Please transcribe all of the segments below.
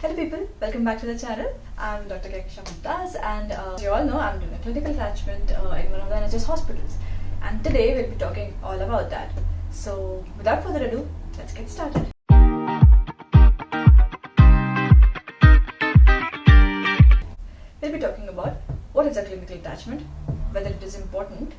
Hello people, welcome back to the channel. I'm Dr.mumtaz and you all know I'm doing a clinical attachment in one of the NHS hospitals, and today we'll be talking all about that. So without further ado, let's get started. We'll be talking about what is a clinical attachment, whether it is important,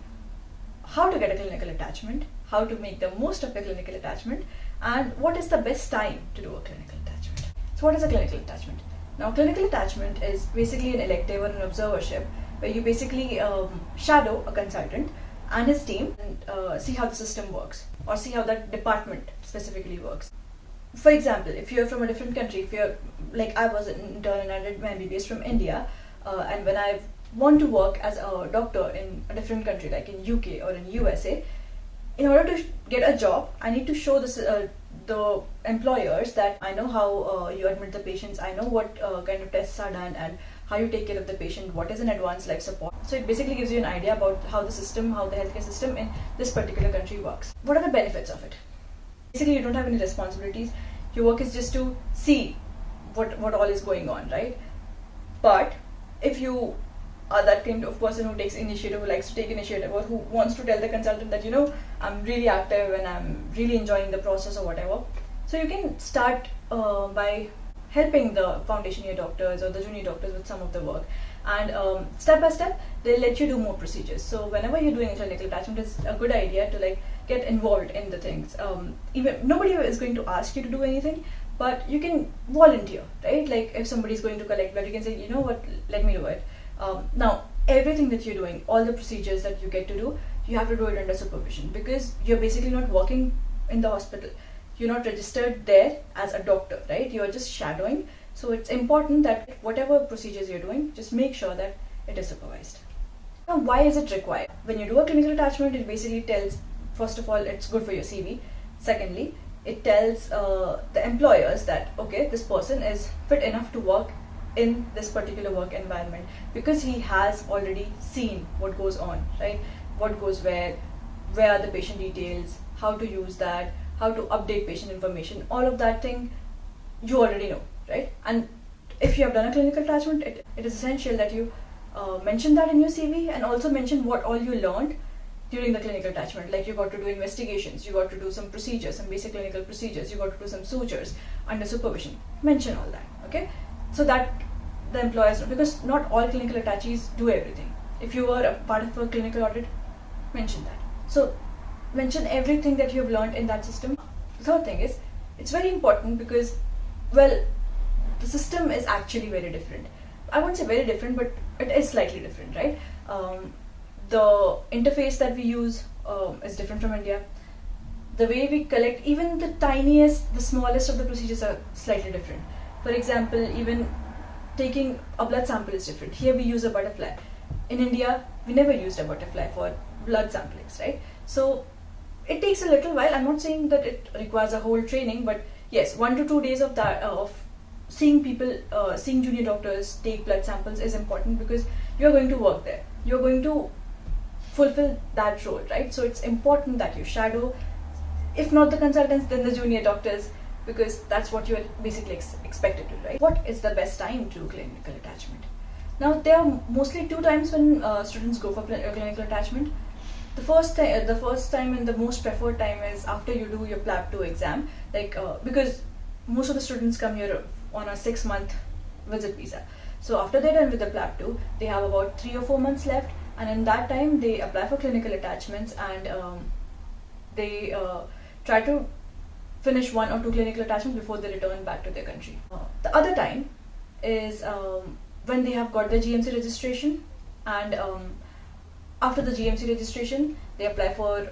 how to get a clinical attachment, how to make the most of a clinical attachment, and what is the best time to do a clinical attachment. So what is a clinical attachment? Now, clinical attachment is basically an elective or an observership where you basically shadow a consultant and his team and see how the system works or see how that department specifically works. For example, if you're from a different country, if you're like I was an intern and I did my MBBS from India, and when I want to work as a doctor in a different country like in UK or in USA, in order to get a job, I need to show this, the employers that I know how you admit the patients, I know what kind of tests are done and how you take care of the patient, what is an advanced life support. So it basically gives you an idea about how the system, how the healthcare system in this particular country works. What are the benefits of it? Basically, you don't have any responsibilities. Your work is just to see what all is going on, right? But if you are that kind of person who takes initiative, who likes to take initiative, or who wants to tell the consultant that, you know, I'm really active and I'm really enjoying the process or whatever, so you can start by helping the foundation year doctors or the junior doctors with some of the work, and step by step they'll let you do more procedures. So whenever you're doing a clinical attachment, it's a good idea to get involved in the things. Even nobody is going to ask you to do anything, but you can volunteer, right? Like if somebody's going to collect blood, you can say, you know what, let me do it. Now, everything that you're doing, all the procedures that you get to do, you have to do it under supervision, because you're basically not working in the hospital. You're not registered there as a doctor, right? You're just shadowing. So it's important that whatever procedures you're doing, just make sure that it is supervised. Now, why is it required? When you do a clinical attachment, it basically tells, first of all, it's good for your CV. Secondly, it tells the employers that, okay, this person is fit enough to work in this particular work environment because he has already seen what goes on, right? What goes where are the patient details, how to use that, how to update patient information, all of that thing you already know, right? And if you have done a clinical attachment, it is essential that you mention that in your CV and also mention what all you learned during the clinical attachment. Like you got to do investigations, you got to do some procedures, some basic clinical procedures, you got to do some sutures under supervision. Mention all that, okay? So that the employers know, because not all clinical attachees do everything. If you were a part of a clinical audit, mention that. So mention everything that you have learned in that system. The third thing is, it's very important because, well, the system is actually very different. I won't say very different, but it is slightly different, right? The interface that we use is different from India. The way we collect, even the tiniest, the smallest of the procedures are slightly different. For example, even taking a blood sample is different. Here we use a butterfly. In India, we never used a butterfly for blood samplings, right? So it takes a little while. I'm not saying that it requires a whole training, but yes, 1 to 2 days of that of seeing people, seeing junior doctors take blood samples is important because you're going to work there. You're going to fulfill that role, right? So it's important that you shadow, if not the consultants, then the junior doctors, because that's what you're basically expected to, right? What is the best time to do clinical attachment? Now, there are mostly 2 times when students go for clinical attachment. The first time and the most preferred time is after you do your PLAB 2 exam, because most of the students come here on a 6-month visit visa. So after they're done with the PLAB 2, they have about 3 or 4 months left, and in that time they apply for clinical attachments and they try to finish 1 or 2 clinical attachments before they return back to their country. The other time is when they have got their GMC registration, and after the GMC registration, they apply for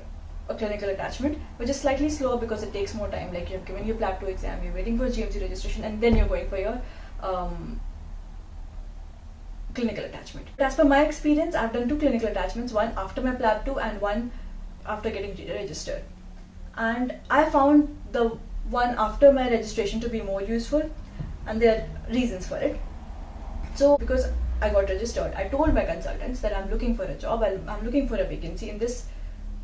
a clinical attachment, which is slightly slower because it takes more time. Like, you've given your PLAB 2 exam, you're waiting for GMC registration, and then you're going for your clinical attachment. As per my experience, I've done 2 clinical attachments, one after my PLAB 2 and one after getting registered. And I found the one after my registration to be more useful, and there are reasons for it. So because I got registered, I told my consultants that I'm looking for a job, I'm looking for a vacancy in this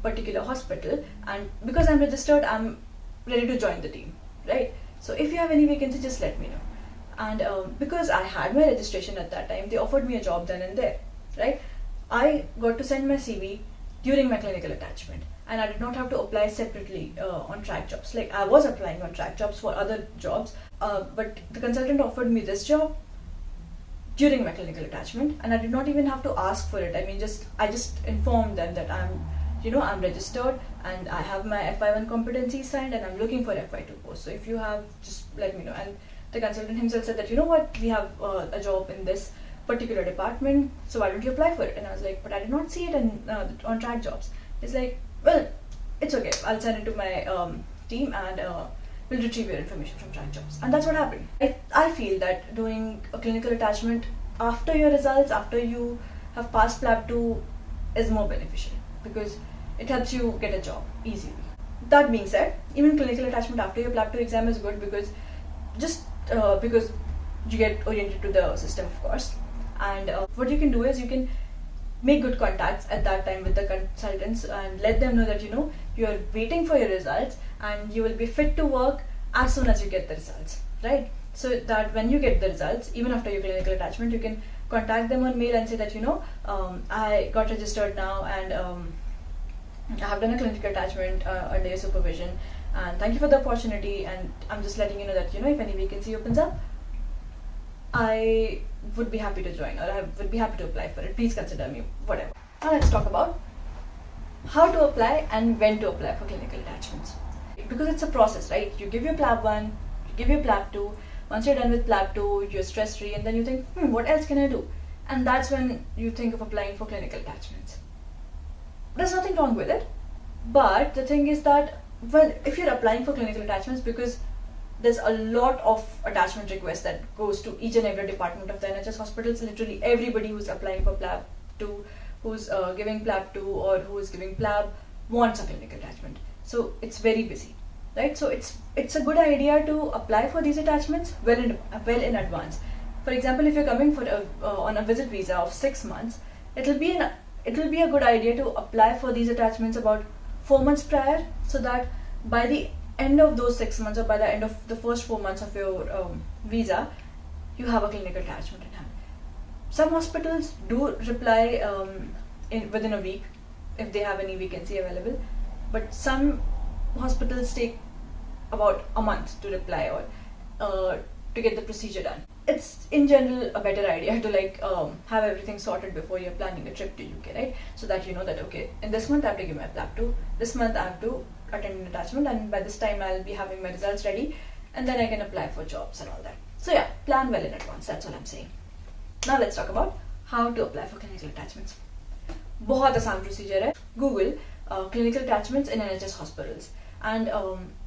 particular hospital, and because I'm registered, I'm ready to join the team, right? So if you have any vacancy, just let me know. And because I had my registration at that time, they offered me a job then and there, right? I got to send my CV during my clinical attachment, and I did not have to apply separately on track jobs. Like, I was applying on track jobs for other jobs, but the consultant offered me this job during my clinical attachment, and I did not even have to ask for it. I mean, I just informed them that I'm registered and I have my FY1 competency signed and I'm looking for FY2 post. So if you have, just let me know. And the consultant himself said that, you know what, we have a job in this particular department, so why don't you apply for it? And I was like, but I did not see it on track jobs. He's like, well, it's okay, I'll send it to my team and we'll retrieve your information from track jobs. And that's what happened. I feel that doing a clinical attachment after your results, after you have passed PLAB 2, is more beneficial because it helps you get a job easily. That being said, even clinical attachment after your PLAB 2 exam is good because because you get oriented to the system, of course. And what you can do is you can make good contacts at that time with the consultants and let them know that you are waiting for your results and you will be fit to work as soon as you get the results, right? So that when you get the results, even after your clinical attachment, you can contact them on mail and say that I got registered now and I have done a clinical attachment under your supervision, and thank you for the opportunity, and I'm just letting you know that if any vacancy opens up, I would be happy to join, or I would be happy to apply for it. Please consider me, whatever. Now let's talk about how to apply and when to apply for clinical attachments. Because it's a process, right? You give your PLAB 1, you give your PLAB 2. Once you're done with PLAB 2, you're stress-free, and then you think, what else can I do? And that's when you think of applying for clinical attachments. There's nothing wrong with it, but the thing is that if you're applying for clinical attachments, because there's a lot of attachment requests that goes to each and every department of the NHS hospitals. Literally everybody who's applying for PLAB 2, who's giving PLAB 2 or who is giving PLAB wants a clinical attachment. So it's very busy, right? So it's a good idea to apply for these attachments well in advance. For example, if you're coming for on a visit visa of 6 months, it'll be a good idea to apply for these attachments about 4 months prior, so that by the end of those 6 months or by the end of the first 4 months of your visa, you have a clinical attachment in hand. Some hospitals do reply within a week if they have any vacancy available, but some hospitals take about a month to reply or to get the procedure done. It's in general a better idea to have everything sorted before you're planning a trip to UK, right? So that you know that, okay, in this month I have to give my PLAB 2, this month I have to attend an attachment, and by this time I'll be having my results ready, and then I can apply for jobs and all that. So yeah, plan well in advance, that's all I'm saying. Now let's talk about how to apply for clinical attachments. बहुत आसान procedure है. Google clinical attachments in NHS hospitals, and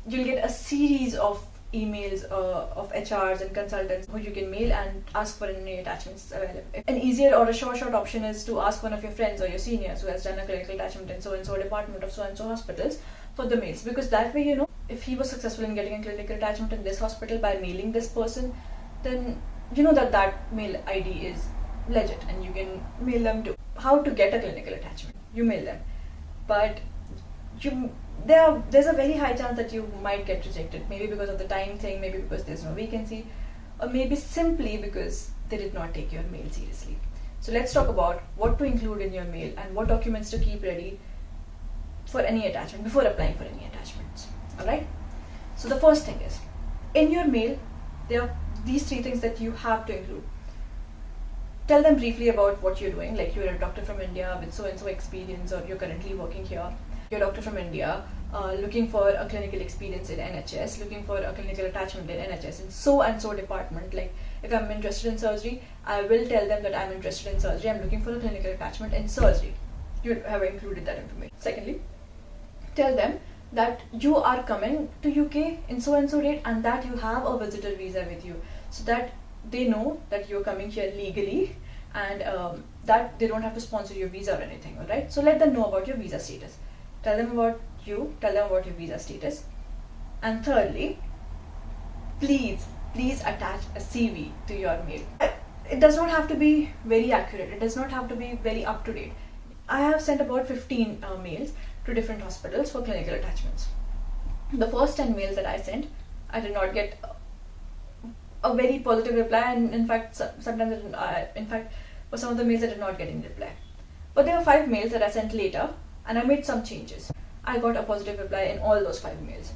you'll get a series of emails of HRs and consultants who you can mail and ask for any attachments available. An easier or a short option is to ask one of your friends or your seniors who has done a clinical attachment in so-and-so department of so-and-so hospitals for the mails, because that way if he was successful in getting a clinical attachment in this hospital by mailing this person, then that mail ID is legit and you can mail them too. How to get a clinical attachment? You mail them, but there's a very high chance that you might get rejected, maybe because of the time thing, maybe because there's no vacancy, or maybe simply because they did not take your mail seriously. So let's talk about what to include in your mail and what documents to keep ready for any attachment before applying for any attachments. Alright? So the first thing is, in your mail, there are these 3 things that you have to include. Tell them briefly about what you're doing, like you're a doctor from India with so-and-so experience, or you're currently working here. You're a doctor from India, looking for a clinical experience in NHS, looking for a clinical attachment in NHS in so-and-so department. Like if I'm interested in surgery, I will tell them that I'm interested in surgery, I'm looking for a clinical attachment in surgery. You have included that information. Secondly, tell them that you are coming to UK in so-and-so date and that you have a visitor visa with you, so that they know that you're coming here legally and that they don't have to sponsor your visa or anything, alright? So let them know about your visa status. Tell them about you, tell them about your visa status. And thirdly, please attach a CV to your mail. It does not have to be very accurate, it does not have to be very up to date. I have sent about 15 mails to different hospitals for clinical attachments. The first 10 mails that I sent, I did not get a very positive reply, and in fact sometimes for some of the mails I did not get any reply. But there were 5 mails that I sent later, and I made some changes. I got a positive reply in all those 5 mails,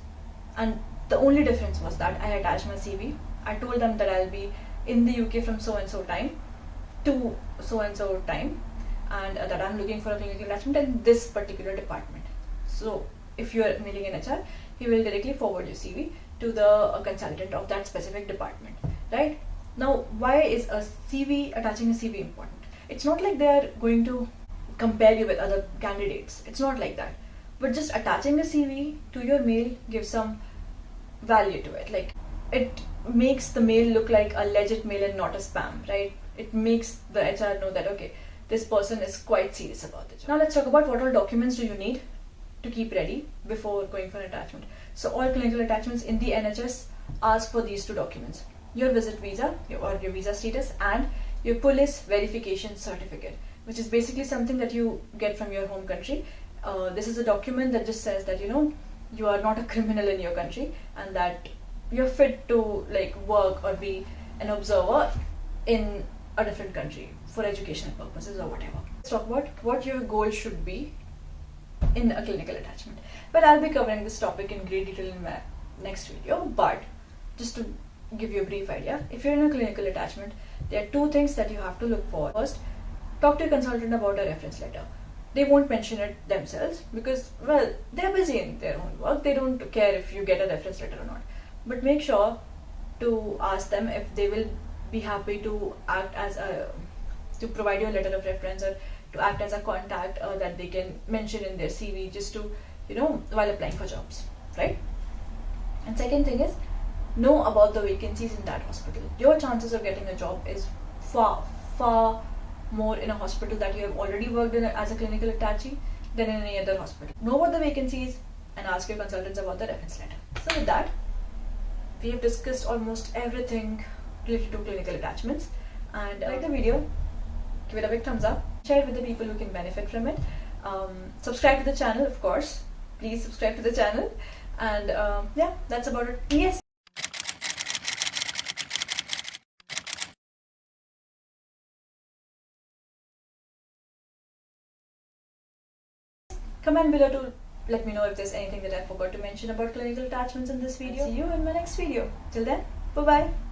and the only difference was that I attached my CV. I told them that I'll be in the UK from so and so time to so and so time, and that I'm looking for a clinical attachment in this particular department. So if you are mailing an HR, he will directly forward your CV to the consultant of that specific department, right? Now, why is attaching a CV important? It's not like they are going to compare you with other candidates. It's not like that. But just attaching a CV to your mail gives some value to it. Like, it makes the mail look like a legit mail and not a spam, right? It makes the HR know that, okay, this person is quite serious about it. Now let's talk about what all documents do you need to keep ready before going for an attachment. So all clinical attachments in the NHS ask for these 2 documents: your visit visa or your visa status, and your police verification certificate, which is basically something that you get from your home country. This is a document that just says that you are not a criminal in your country and that you're fit to like work or be an observer in a different country for educational purposes or whatever. Let's talk about what your goal should be in a clinical attachment. Well, I'll be covering this topic in great detail in my next video, but just to give you a brief idea, if you're in a clinical attachment, there are 2 things that you have to look for. First, talk to your consultant about a reference letter. They won't mention it themselves because, well, they're busy in their own work. They don't care if you get a reference letter or not. But make sure to ask them if they will be happy to act as to provide you a letter of reference, or to act as a contact that they can mention in their CV, just to, while applying for jobs, right? And second thing is, know about the vacancies in that hospital. Your chances of getting a job is far, far more in a hospital that you have already worked in as a clinical attaché than in any other hospital. Know about the vacancies and ask your consultants about the reference letter. So with that, we have discussed almost everything related to clinical attachments. And like the video, give it a big thumbs up, share it with the people who can benefit from it. Subscribe to the channel, of course. Please subscribe to the channel. And yeah, that's about it. Yes. Comment below to let me know if there's anything that I forgot to mention about clinical attachments in this video. See you in my next video. Till then, bye-bye.